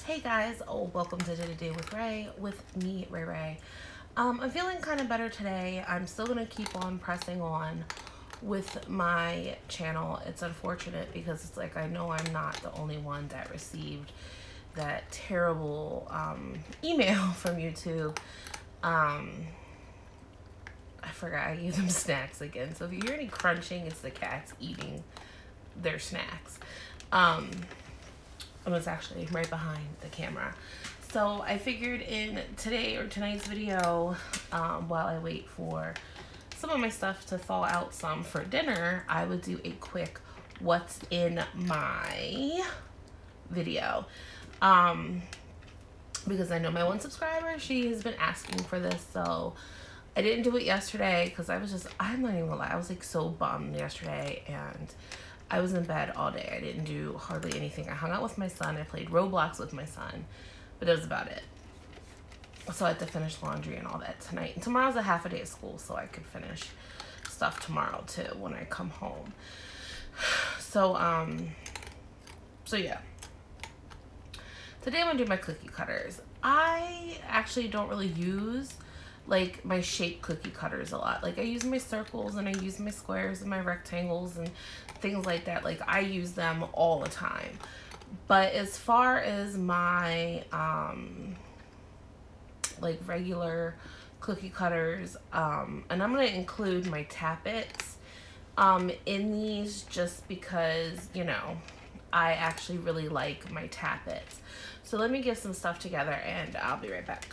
Hey guys, welcome to Day to Day with Ray, with me, Ray Ray. I'm feeling kind of better today. I'm still going to keep on pressing on with my channel. It's unfortunate because it's like I know I'm not the only one that received that terrible email from YouTube. I forgot I gave them snacks again. So if you hear any crunching, it's the cats eating their snacks. It was actually right behind the camera. So I figured in tonight's video, while I wait for some of my stuff to thaw out some for dinner, I would do a quick what's in my video. Because I know my one subscriber, she has been asking for this, so I didn't do it yesterday because I'm not even gonna lie, I was like so bummed yesterday and I was in bed all day. I didn't do hardly anything. I hung out with my son. I played Roblox with my son, but that was about it. So I had to finish laundry and all that tonight. And tomorrow's a half a day of school, so I could finish stuff tomorrow too when I come home. So yeah. Today I'm gonna do my cookie cutters. I actually don't really use like my shape cookie cutters a lot. Like I use my circles and I use my squares and my rectangles and things like that. Like I use them all the time. But as far as my like regular cookie cutters, and I'm gonna include my Tappets in these just because, you know, I actually really like my Tappets. So let me get some stuff together and I'll be right back.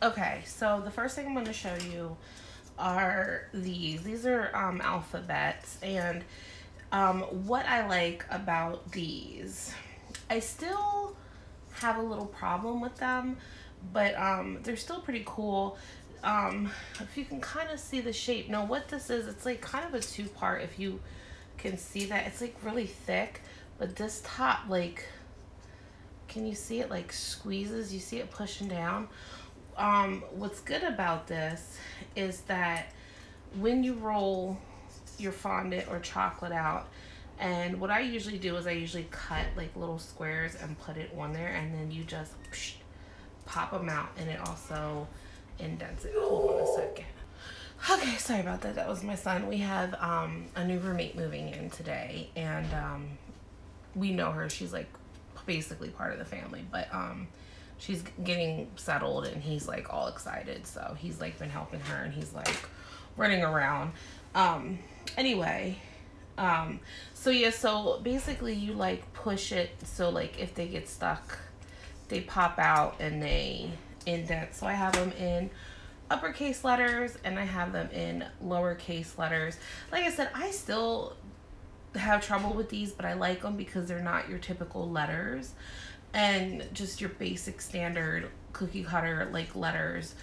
Okay, so the first thing I'm going to show you are these. These are alphabets, and what I like about these, I still have a little problem with them, but they're still pretty cool. If you can kind of see the shape. Now what this is, it's like kind of a two-part, if you can see that. It's like really thick, but this top, like, can you see it like squeezes? You see it pushing down? What's good about this is that when you roll your fondant or chocolate out, and what I usually do is I usually cut like little squares and put it on there, and then you just pop them out, and it also indents it. Hold on a second. Okay, sorry about that. That was my son. We have a new roommate moving in today, and we know her. She's like basically part of the family, but she's getting settled and he's like all excited, so he's like been helping her and he's like running around. Anyway, so yeah, so basically you like push it, so like if they get stuck they pop out and they indent. So I have them in uppercase letters and I have them in lowercase letters. Like I said, I still have trouble with these, but I like them because they're not your typical letters and just your basic standard cookie cutter like letters.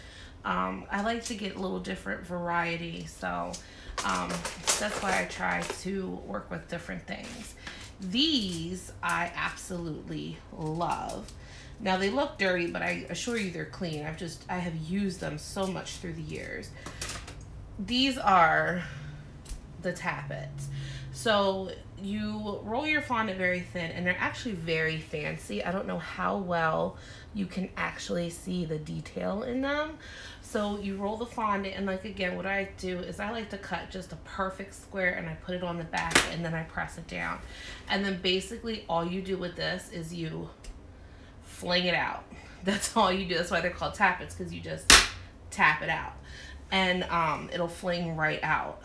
I like to get a little different variety, so that's why I try to work with different things. These I absolutely love. Now they look dirty, but I assure you they're clean. I have used them so much through the years. These are the Tappets. So you roll your fondant very thin, and they're actually very fancy. I don't know how well you can actually see the detail in them. So you roll the fondant, and like again, what I do is I like to cut just a perfect square and I put it on the back and then I press it down. And then basically all you do with this is you fling it out. That's all you do. That's why they're called Tappets, because you just tap it out and it'll fling right out.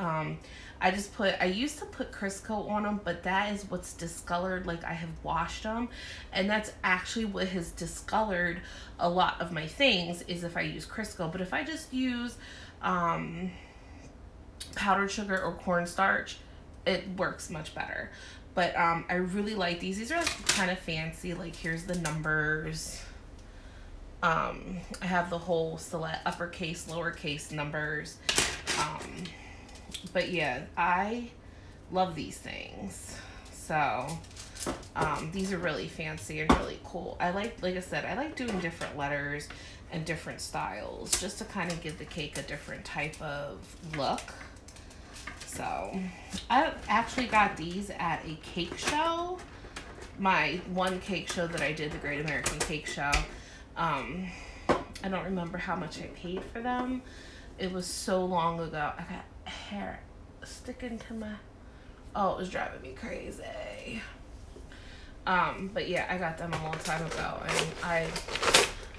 I used to put Crisco on them, but that is what's discolored. Like I have washed them, and that's actually what has discolored a lot of my things is if I use Crisco. But if I just use powdered sugar or cornstarch, it works much better. But I really like these. These are like kind of fancy. Like here's the numbers. I have the whole select uppercase, lowercase numbers. But yeah, I love these things. So these are really fancy and really cool. Like I said, I like doing different letters and different styles just to kind of give the cake a different type of look. So I actually got these at a cake show my one cake show that I did, the Great American Cake Show. I don't remember how much I paid for them. It was so long ago. I got hair sticking to my... Oh, it was driving me crazy. But yeah, I got them a long time ago, and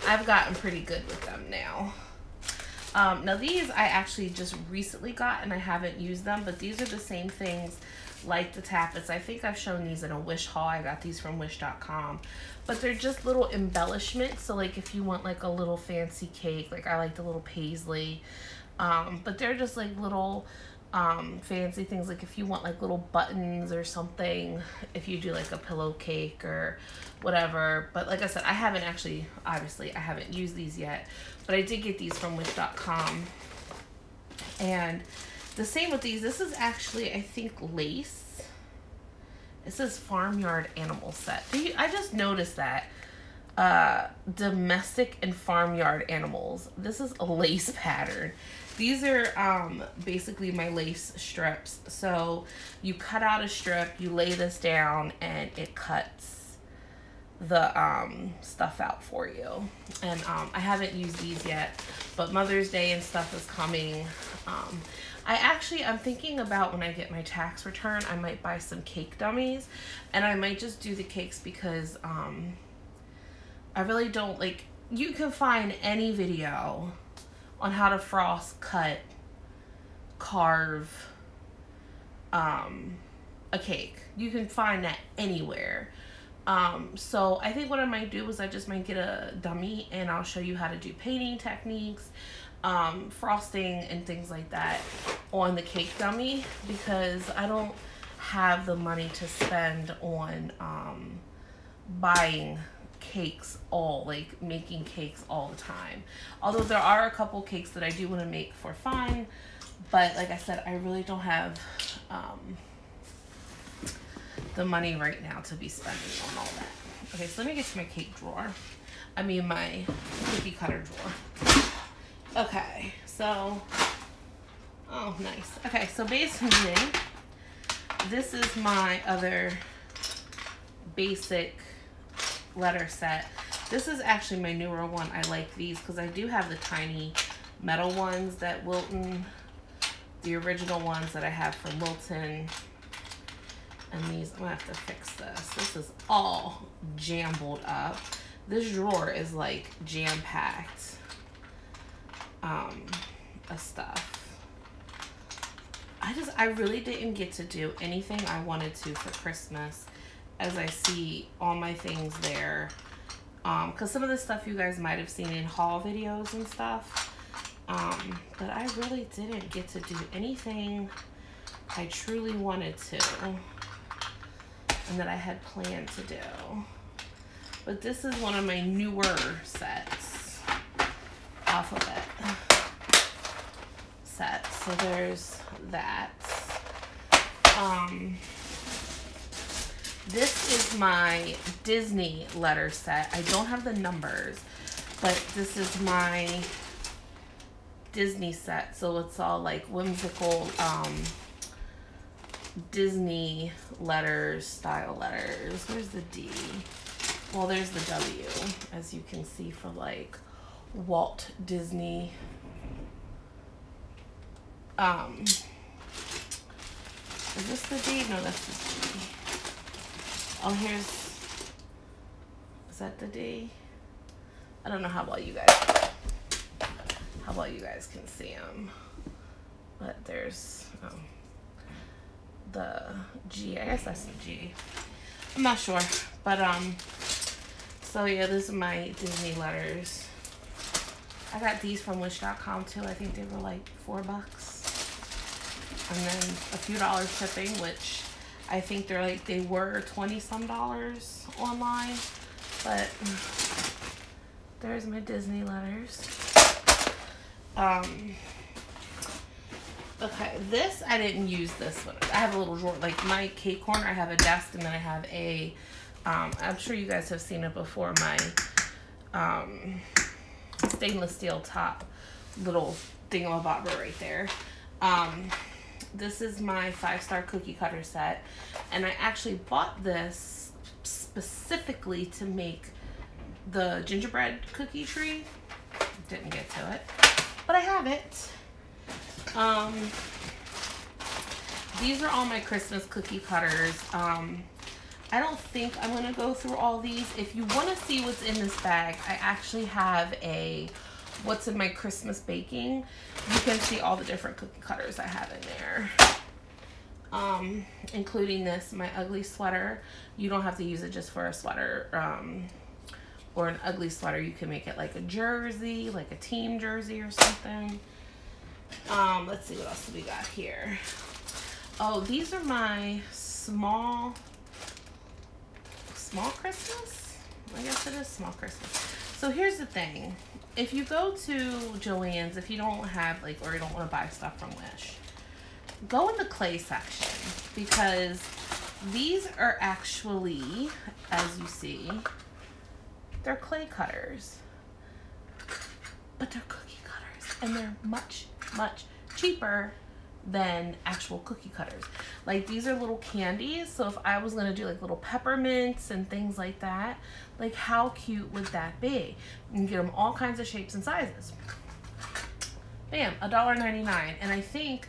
I've gotten pretty good with them now. Now these I actually just recently got, and I haven't used them, but these are the same things like the tappets. I think I've shown these in a Wish haul. I got these from wish.com, but they're just little embellishments. So like if you want like a little fancy cake, like I like the little paisley, but they're just like little fancy things, like if you want like little buttons or something, if you do like a pillow cake or whatever. But like I said, I haven't actually, obviously I haven't used these yet, but I did get these from wish.com. And the same with these. This is actually, I think, lace. It says Farmyard Animal Set. I just noticed that domestic and farmyard animals. This is a lace pattern. These are basically my lace strips. So you cut out a strip, you lay this down, and it cuts the stuff out for you. And I haven't used these yet, but Mother's Day and stuff is coming. I'm thinking about when I get my tax return, I might buy some cake dummies, and I might just do the cakes because I really don't like, you can find any video on how to frost, cut, carve a cake. You can find that anywhere. So I think what I might do is I just might get a dummy, and I'll show you how to do painting techniques, frosting and things like that on the cake dummy, because I don't have the money to spend on buying cakes, making cakes all the time. Although there are a couple cakes that I do want to make for fun, but like I said, I really don't have the money right now to be spending on all that. Okay, so let me get to my cake drawer. I mean my cookie cutter drawer. Okay, so, oh nice. Okay, so basically, this is my other basic letter set. This is actually my newer one. I like these because I do have the tiny metal ones that Wilton, the original ones that I have from Wilton. And these, I'm gonna have to fix this. This is all jumbled up. This drawer is like jam-packed of stuff. I really didn't get to do anything I wanted to for Christmas, as I see all my things there. Because some of this stuff you guys might have seen in haul videos and stuff. But I really didn't get to do anything I truly wanted to, and that I had planned to do. But this is one of my newer sets, alphabet sets. So there's that. This is my Disney letter set. I don't have the numbers, but this is my Disney set. So it's all like whimsical Disney letters, style letters. Where's the D? Well, there's the W, as you can see, for like Walt Disney. Is this the D? No, that's the D. Oh, is that the D? I don't know how well you guys can see them, but there's the G. I guess that's the G. I'm not sure, but so yeah, this is my Disney letters. I got these from wish.com too. I think they were like $4, and then a few dollars shipping, which I think they were $20-some online. But there's my Disney letters. Okay, this, I didn't use this one. I have a little drawer, like my cake corner, I have a desk, and then I have a, I'm sure you guys have seen it before, my stainless steel top little thingamabobber right there. This is my 5-star cookie cutter set, and I actually bought this specifically to make the gingerbread cookie tree. Didn't get to it, but I have it. These are all my Christmas cookie cutters. I don't think I'm gonna go through all these. If you want to see what's in this bag, I actually have a what's in my Christmas baking. You can see all the different cookie cutters I have in there, including this, my ugly sweater. You don't have to use it just for a sweater or an ugly sweater. You can make it like a jersey, like a team jersey or something. Let's see what else do we got here. Oh, these are my small Christmas? I guess it is small Christmas. So here's the thing. If you go to Joann's, if you don't have like, or you don't want to buy stuff from Wish, go in the clay section, because these are actually, as you see, they're clay cutters, but they're cookie cutters, and they're much, much cheaper than actual cookie cutters. Like, these are little candies, so if I was gonna do like little peppermints and things like that, like how cute would that be? You can get them all kinds of shapes and sizes. Bam, $1.99. And I think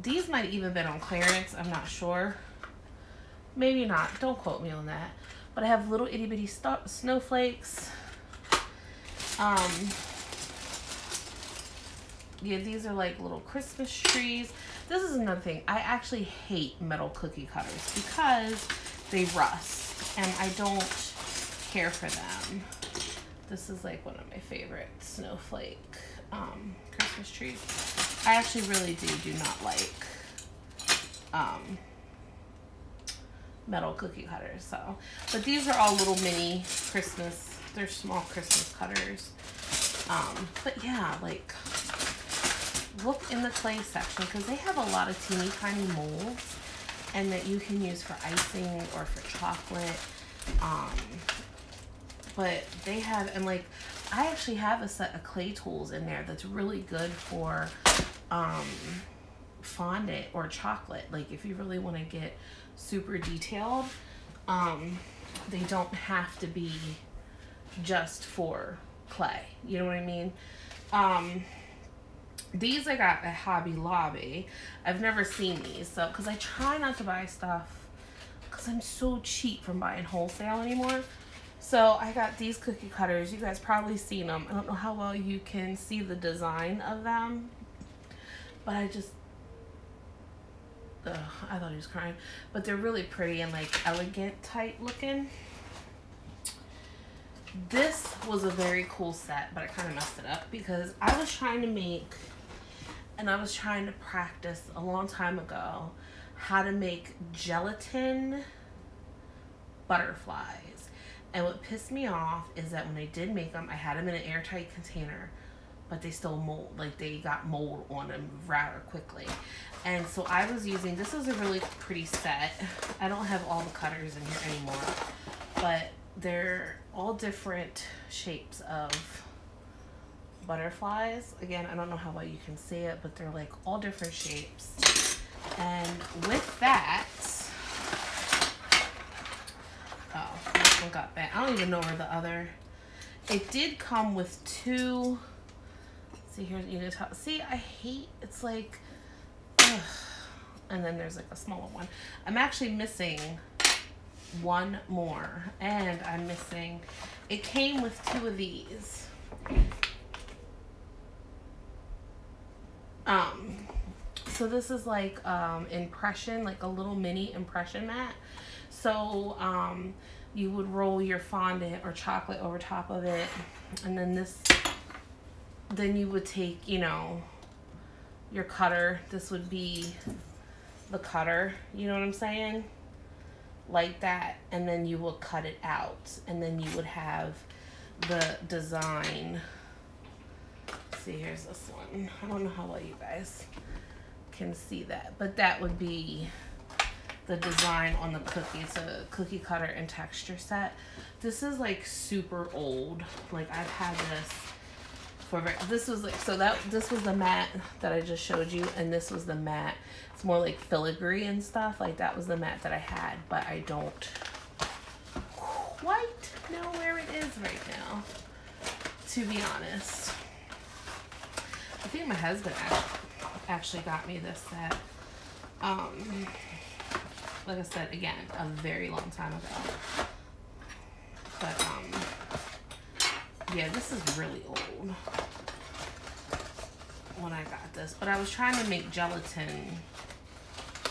these might even been on clearance, I'm not sure. Maybe not, don't quote me on that. But I have little itty bitty snowflakes. Yeah, these are like little Christmas trees. This is another thing. I actually hate metal cookie cutters because they rust and I don't care for them. This is like one of my favorite snowflake Christmas trees. I actually really do not like metal cookie cutters. So, but these are all little mini Christmas, they're small Christmas cutters. But yeah, like, look in the clay section, because they have a lot of teeny tiny molds and that you can use for icing or for chocolate. But they have, and like, I actually have a set of clay tools in there that's really good for fondant or chocolate. Like, if you really want to get super detailed, they don't have to be just for clay. You know what I mean? These I got at Hobby Lobby. I've never seen these, so, because I try not to buy stuff because I'm so cheap from buying wholesale anymore. So I got these cookie cutters. You guys probably seen them. I don't know how well you can see the design of them, but I thought he was crying. But they're really pretty and like elegant type looking. This was a very cool set, but I kind of messed it up because I was trying to make, and I was trying to practice a long time ago how to make gelatin butterflies. And what pissed me off is that when I did make them, I had them in an airtight container, but they still mold, like they got mold on them rather quickly. And so I was using, this is a really pretty set. I don't have all the cutters in here anymore, but they're all different shapes of butterflies. Again, I don't know how well you can see it, but they're like all different shapes. And with that, oh, this one got bent. I don't even know where the other, it did come with two, see here's, you know, see, I hate, it's like, ugh. And then there's like a smaller one. I'm actually missing one more, and I'm missing, it came with two of these. So this is like impression, like a little mini impression mat. So you would roll your fondant or chocolate over top of it, and then this, then you would take, you know, your cutter, this would be the cutter, you know what I'm saying, like that, and then you will cut it out, and then you would have the design. Let's see, here's this one. I don't know how well you guys can see that, but that would be the design on the cookie. It's a cookie cutter and texture set. This is like super old. Like I've had this for, this was like, so that, this was the mat that I just showed you, and this was the mat. It's more like filigree and stuff. Like that was the mat that I had, but I don't quite know where it is right now, to be honest. I think my husband actually got me this set. Like I said, again, a very long time ago. But, yeah, this is really old when I got this. But I was trying to make gelatin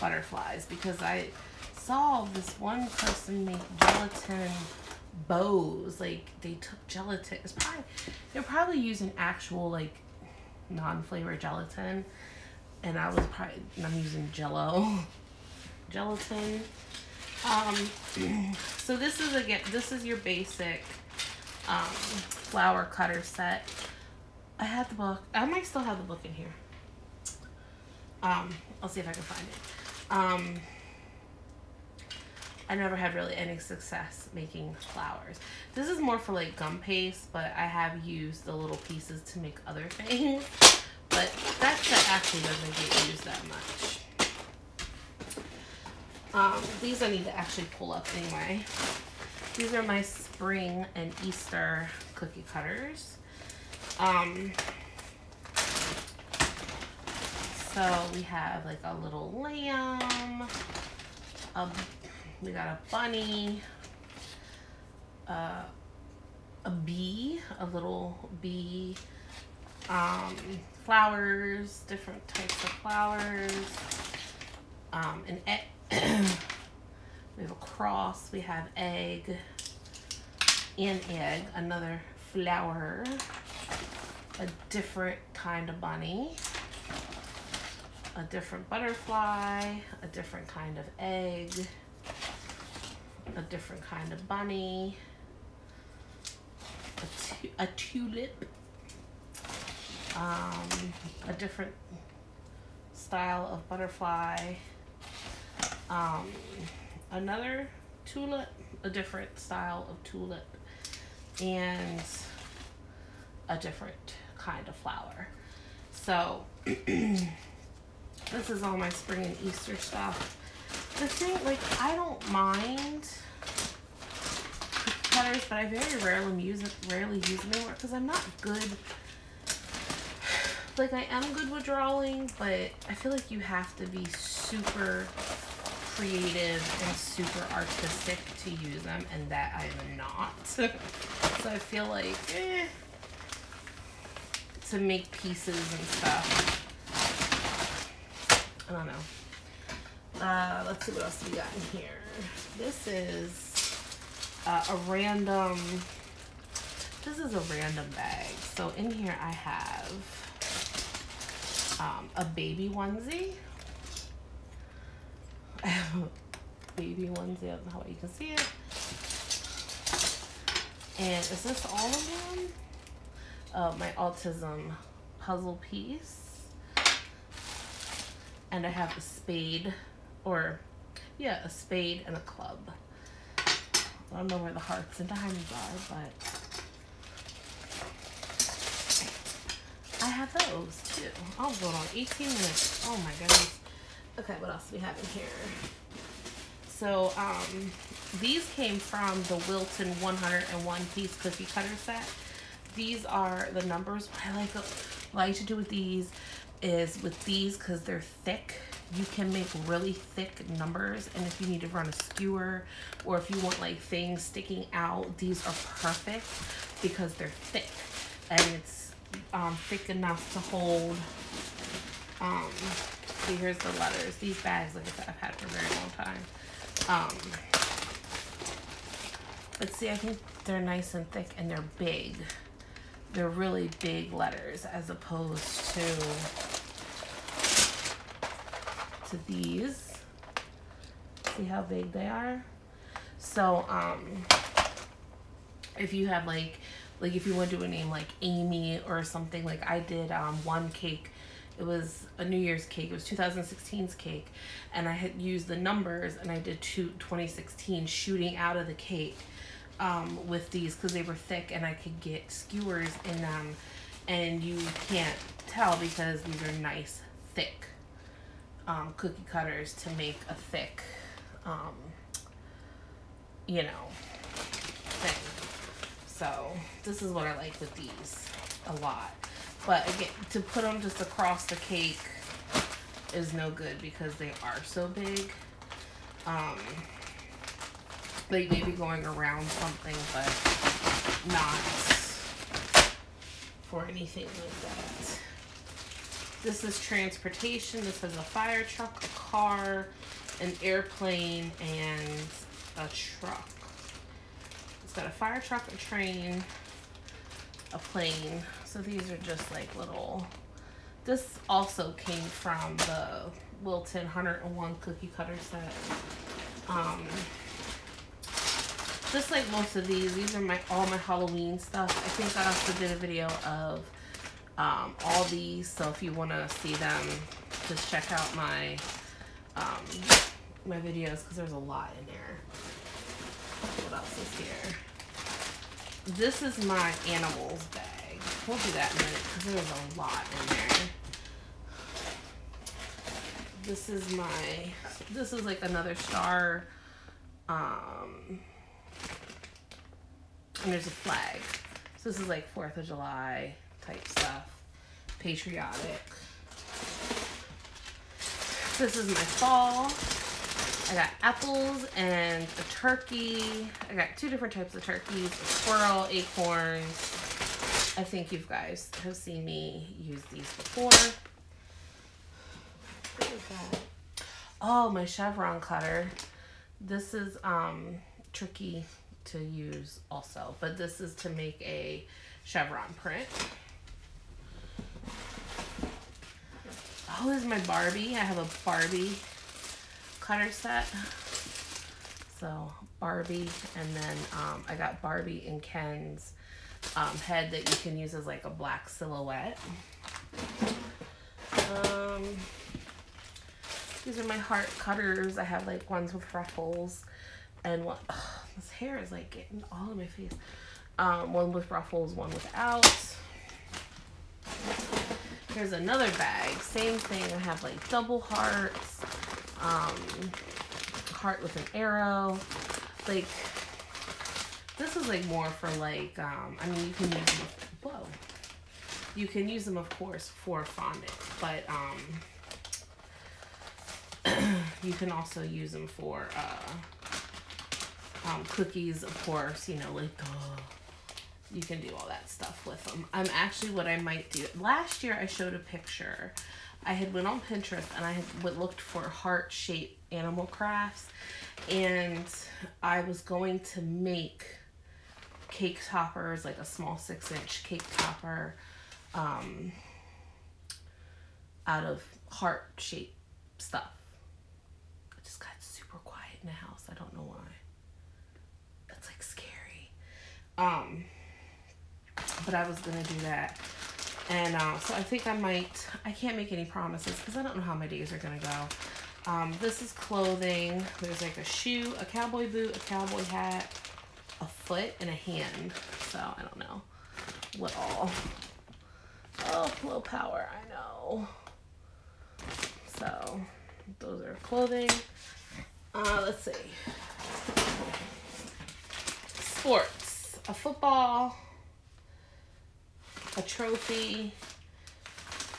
butterflies because I saw this one person make gelatin bows. Like, they took gelatin. They're probably using actual, like, non-flavored gelatin. And I'm using Jello gelatin. So this is your basic flower cutter set. I had the book. I might still have the book in here. I'll see if I can find it. I never had really any success making flowers. This is more for like gum paste, but I have used the little pieces to make other things. But that set actually doesn't get used that much. These I need to actually pull up anyway. These are my spring and Easter cookie cutters. So we have like a little lamb, we got a bunny, a bee, a little bee, flowers, different types of flowers, an egg. We have a cross, we have egg, another flower, a different kind of bunny, a different butterfly, a different kind of egg, a different kind of bunny, a tulip, a different style of butterfly, another tulip, a different style of tulip, and a different kind of flower. So this is all my spring and Easter stuff. The thing, like, I don't mind cookie cutters, but I very rarely use them anymore because I'm not good. Like, I am good with drawing, but I feel like you have to be super creative and super artistic to use them, and that I am not. So I feel like, to make pieces and stuff, I don't know. Let's see what else we got in here. This is a random bag. So in here I have a baby onesie. I have a baby onesie. I don't know how you can see it. And is this all of them? My autism puzzle piece. And I have a spade, a spade and a club. I don't know where the hearts and diamonds are, but I have those too. Oh, going on 18 minutes. Oh my goodness. Okay, what else do we have in here? So, these came from the Wilton 101 piece cookie cutter set. These are the numbers. What I like to do with these is because they're thick, you can make really thick numbers, and if you need to run a skewer or if you want like things sticking out, these are perfect because they're thick and it's thick enough to hold. See, here's the letters. These bags, like I said, I've had for a very long time. But see, I think they're nice and thick and they're big. They're really big letters as opposed to these. See how big they are? So, if you have like if you want to do a name like Amy or something, like I did one cake. It was a New Year's cake. It was 2016's cake. And I had used the numbers and I did 2016 shooting out of the cake. With these because they were thick and I could get skewers in them, and you can't tell because these are nice thick cookie cutters to make a thick So this is what I like with these a lot. But again, to put them just across the cake is no good because they are so big. Like maybe going around something, but not for anything like that. This is transportation. This has a fire truck, a car, an airplane, and a truck. It's got a fire truck, a train, a plane. So these are just like little, this also came from the Wilton 101 cookie cutter set. Just like most of these are all my Halloween stuff. I think I also did a video of all these, so if you want to see them, just check out my my videos because there's a lot in there. What else is here? This is my animals bag. We'll do that in a minute because there's a lot in there. This is like another star. And there's a flag. So this is like 4th of July type stuff. Patriotic. This is my fall. I got apples and a turkey. I got 2 different types of turkeys. A squirrel, acorns. I think you guys have seen me use these before. What is that? Oh, my chevron cutter. This is tricky to use also, but this is to make a chevron print. Oh, this is my Barbie. I have a Barbie cutter set. So Barbie, and then I got Barbie and Ken's head that you can use as like a black silhouette. These are my heart cutters. I have like ones with ruffles and one. Oh, this hair is like getting all in my face. One with ruffles, one without. Here's another bag. Same thing. I have like double hearts. Heart with an arrow. Like, this is like more for like, I mean, you can use them, whoa. You can use them, of course, for fondant, but you can also use them for cookies, of course, you know, like, you can do all that stuff with them. Actually, what I might do, last year I showed a picture. I had went on Pinterest and I had looked for heart-shaped animal crafts, and I was going to make cake toppers, like a small 6-inch cake topper, out of heart-shaped stuff. It just got super quiet in the house. I don't know why. That's like scary. But I was gonna do that. And so I think I can't make any promises because I don't know how my days are gonna go. This is clothing. There's like a shoe, a cowboy boot, a cowboy hat, a foot, and a hand. So I don't know what all. Oh, low power, I know. So those are clothing. Let's see. Sports. A football, a trophy,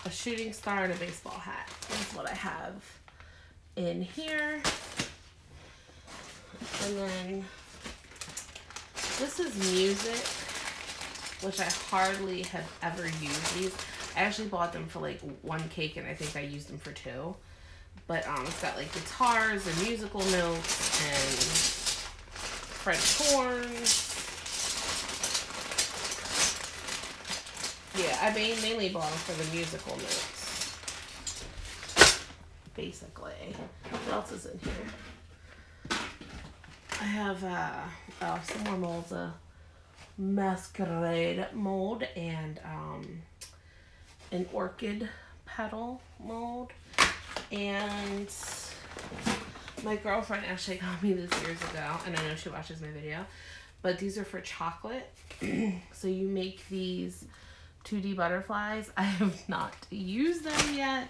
a shooting star, and a baseball hat. That's what I have in here. And then this is music, which I hardly have ever used these. I actually bought them for like 1 cake, and I think I used them for 2. But it's got like guitars and musical notes and French horns. Yeah, I mainly bought them for the musical notes. Basically. What else is in here? I have some more molds. A masquerade mold and an orchid petal mold. And my girlfriend actually got me this years ago, and I know she watches my video, but these are for chocolate. So you make these 2D butterflies. I have not used them yet.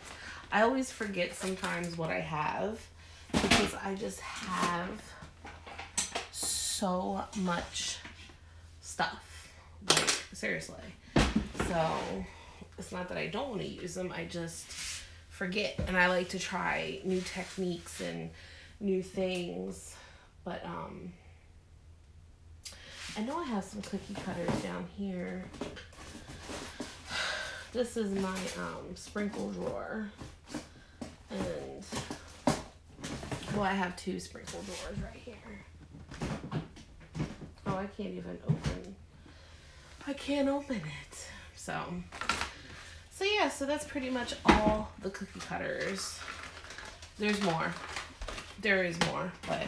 I always forget sometimes what I have because I just have so much stuff. Seriously. So it's not that I don't want to use them. I just forget. And I like to try new techniques and new things. But I know I have some cookie cutters down here. This is my sprinkle drawer. And, well, I have 2 sprinkle drawers right here. Oh, I can't even open. I can't open it. So yeah, so that's pretty much all the cookie cutters. There's more. There is more, but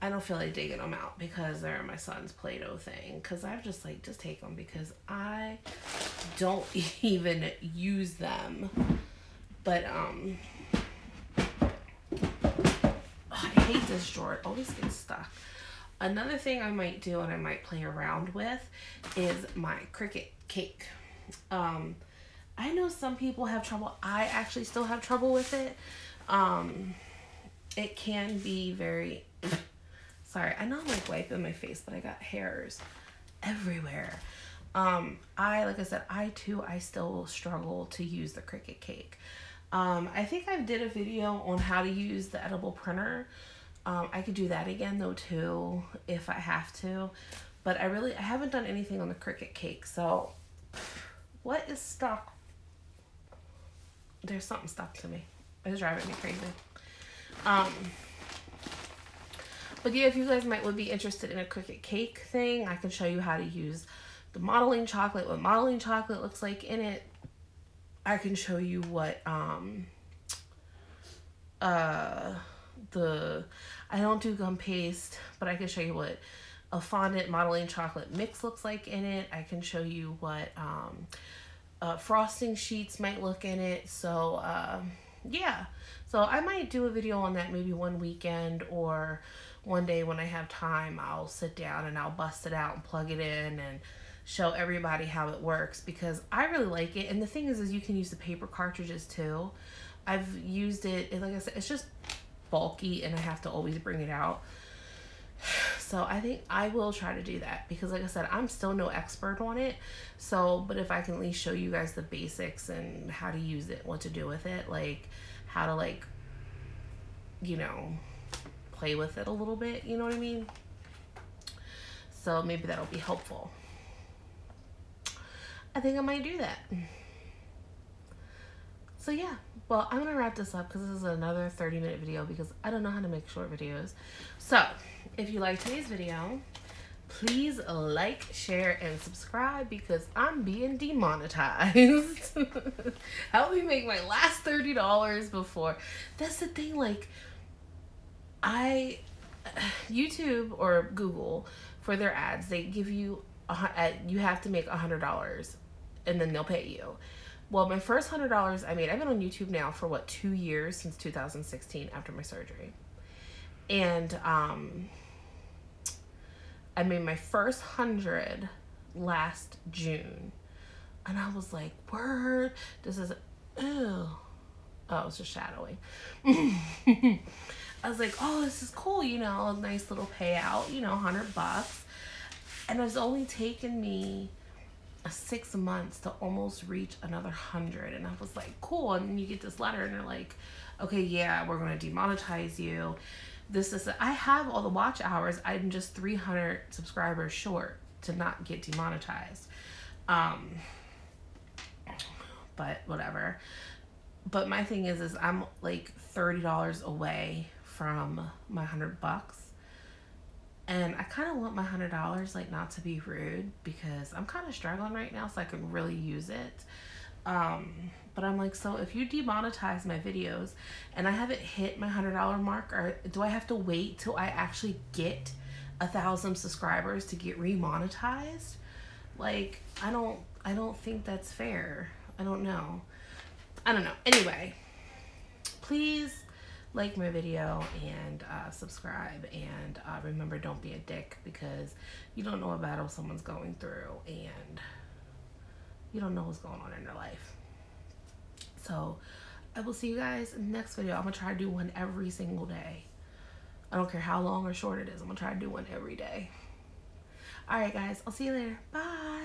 I don't feel like digging them out because they're my son's Play-Doh thing. Because I've just like, just take them because I don't even use them. But, I hate this drawer. It always gets stuck. Another thing I might do and I might play around with is my Cricut cake. I know some people have trouble. I actually still have trouble with it. It can be very... Sorry, I know I'm like wiping my face, but I got hairs everywhere. Like I said, I still struggle to use the Cricut cake. I think I did a video on how to use the edible printer. I could do that again though too, if I have to. But I haven't done anything on the Cricut cake. So, what is stuck? There's something stuck to me. It's driving me crazy. But yeah, if you guys would be interested in a Cricut cake thing, I can show you how to use the modeling chocolate, what modeling chocolate looks like in it. I can show you what, I don't do gum paste, but I can show you what a fondant modeling chocolate mix looks like in it. I can show you what, frosting sheets might look in it. So, yeah. So I might do a video on that maybe one weekend or one day when I have time. I'll sit down and I'll bust it out and plug it in and show everybody how it works because I really like it. And the thing is you can use the paper cartridges too. I've used it, and like I said, it's just bulky and I have to always bring it out. So I think I will try to do that because like I said, I'm still no expert on it. So, but if I can at least show you guys the basics and how to use it, what to do with it, like how to like, you know, play with it a little bit, you know what I mean? So maybe that'll be helpful. I think I might do that. So yeah, well, I'm gonna wrap this up because this is another 30-minute video because I don't know how to make short videos. So if you like today's video, please like, share, and subscribe because I'm being demonetized. Help me make my last $30 before. That's the thing, like, YouTube or Google, for their ads, they give you, you have to make $100 and then they'll pay you. Well, my first $100 I made, I've been on YouTube now for what, 2 years, since 2016 after my surgery. And I made my first 100 last June. And I was like, word, this is, ew. Oh, it was just shadowing. I was like, oh, this is cool, you know, a nice little payout, you know, $100. And it's only taken me 6 months to almost reach another 100. And I was like, cool. And then you get this letter and they're like, okay, yeah, we're going to demonetize you. This is, I have all the watch hours. I'm just 300 subscribers short to not get demonetized. But whatever. But my thing is I'm like $30 away from my $100. And I kind of want my $100, like, not to be rude because I'm kind of struggling right now so I can really use it. But I'm like, so if you demonetize my videos and I haven't hit my $100 mark, or do I have to wait till I actually get 1,000 subscribers to get remonetized? Like, I don't think that's fair. I don't know. Anyway, please like my video and subscribe, and remember, don't be a dick because you don't know what battle someone's going through and you don't know what's going on in their life. So I will see you guys in the next video. I'm gonna try to do one every single day. I don't care how long or short it is. I'm gonna try to do one every day. All right, guys, I'll see you later. Bye.